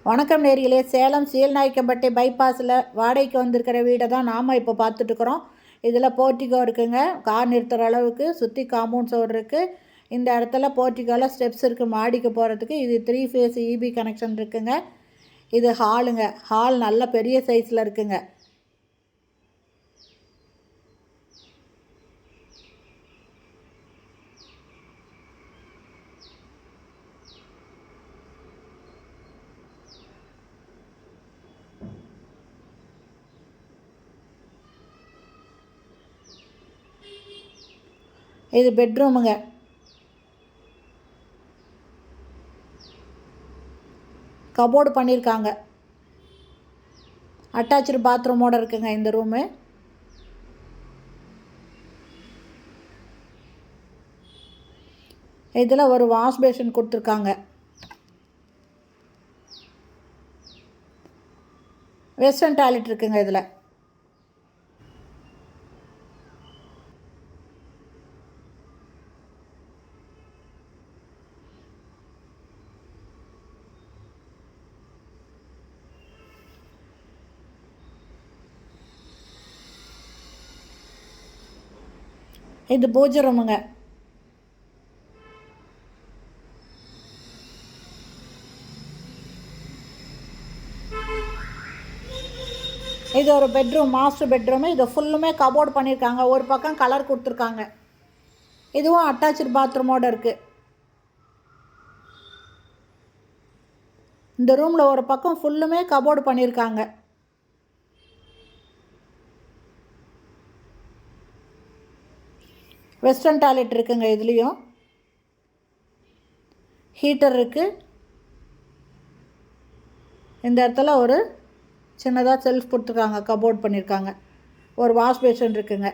வணக்கம் நேர்களே. சேலம் சீல்நாயக்கம்பட்டி பைபாஸில் வாடகைக்கு வந்திருக்கிற வீடை தான் நாம் இப்போ பார்த்துட்ருக்குறோம். இதில் போர்ட்டிகோ இருக்குங்க, கார் நிறுத்துகிற அளவுக்கு சுற்றி காம்பவுண்ட் சுவர் இருக்குது. இந்த இடத்துல போர்ட்டிகோவில் ஸ்டெப்ஸ் இருக்குது மாடிக்கு போகிறதுக்கு. இது 3 ஃபேஸ் இபி கனெக்ஷன் இருக்குங்க. இது ஹாலுங்க. ஹால் நல்ல பெரிய சைஸில் இருக்குங்க. இது பெட்ரூமுங்க. கபோர்டு பண்ணியிருக்காங்க. அட்டாச்சு பாத்ரூமோடு இருக்குங்க இந்த ரூமு. இதில் ஒரு வாஷ் பேஷன் கொடுத்துருக்காங்க. வெஸ்டர்ன் டாய்லெட் இருக்குங்க. இதில் இது பூஜை ரூமுங்க. இது ஒரு பெட்ரூம், மாஸ்டர் பெட்ரூமு. இது ஃபுல்லுமே கபோர்டு பண்ணியிருக்காங்க. ஒரு பக்கம் கலர் கொடுத்துருக்காங்க. இதுவும் அட்டாச்சு பாத்ரூமோடு இருக்குது. இந்த ரூமில் ஒரு பக்கம் ஃபுல்லுமே கபோர்டு பண்ணியிருக்காங்க. வெஸ்டர்ன் டாய்லெட் இருக்குங்க. இதுலேயும் ஹீட்டர் இருக்குது. இந்த இடத்துல ஒரு சின்னதாக செல்ஃப் கொடுத்துருக்காங்க, கபோர்ட் பண்ணியிருக்காங்க. ஒரு வாஷ் பேஷன் இருக்குங்க.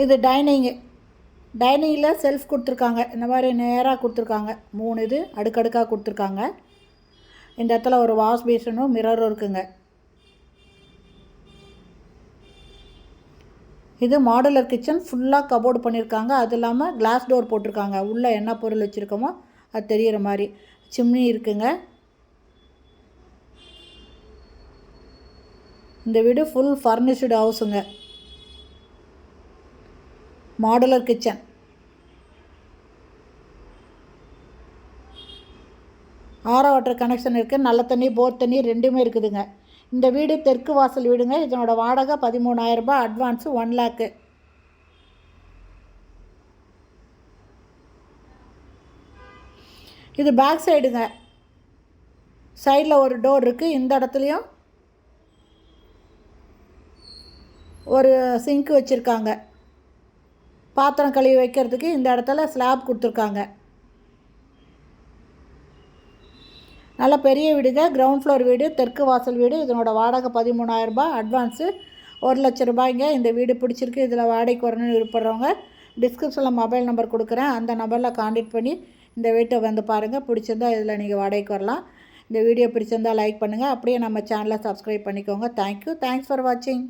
இது டைனிங்கில் செல்ஃப் கொடுத்துருக்காங்க. இந்த மாதிரி நேராக கொடுத்துருக்காங்க. 3 இது அடுக்கடுக்காக கொடுத்துருக்காங்க. இந்த இடத்துல ஒரு வாஷ் பேஷனும் மிரரும் இருக்குங்க. இது மாடுலர் கிச்சன். ஃபுல்லாக கபோர்டு பண்ணியிருக்காங்க. அது இல்லாமல் கிளாஸ் டோர் போட்டிருக்காங்க. உள்ளே என்ன பொருள் வச்சுருக்கோமோ அது தெரிகிற மாதிரி. சிம்னி இருக்குங்க. இந்த வீடு ஃபுல் ஃபர்னிஷ்டு ஹவுஸுங்க. Modular kitchen. RO water connection இருக்குது. நல்ல தண்ணி, போர் தண்ணி ரெண்டுமே இருக்குதுங்க. இந்த வீடு தெற்கு வாசல் வீடுங்க. இதனோட வாடகை 13,000 ரூபாய், அட்வான்ஸு 1 லேக்கு. இது பேக் சைடுங்க. சைடில் ஒரு டோர் இருக்குது. இந்த இடத்துலையும் ஒரு சிங்க் வச்சுருக்காங்க. பாத்திரம் கழுவி வைக்கிறதுக்கு இந்த இடத்துல ஸ்லாப் கொடுத்துருக்காங்க. நல்ல பெரிய வீடுங்க. கிரவுண்ட் ஃப்ளோர் வீடு, தெற்கு வாசல் வீடு. இதனோட வாடகை 13,000 ரூபாய், அட்வான்ஸு 1 லட்ச ரூபாய்ங்க. இந்த வீடு பிடிச்சிருக்கு. இதில் வாடகைக்கு வரணும்னு விருப்பப்படுறவங்க டிஸ்கிரிப்ஷனில் மொபைல் நம்பர் கொடுக்குறேன். அந்த நம்பரில் கான்டாக்ட் பண்ணி இந்த வீட்டை வந்து பாருங்கள். பிடிச்சிருந்தா இதில் நீங்கள் வாடகைக்கு வரலாம். இந்த வீடியோ பிடிச்சிருந்தால் லைக் பண்ணுங்கள். அப்படியே நம்ம சேனலை சப்ஸ்கிரைப் பண்ணிக்கோங்க. தேங்க்யூ. தேங்க்ஸ் ஃபார் வாட்சிங்.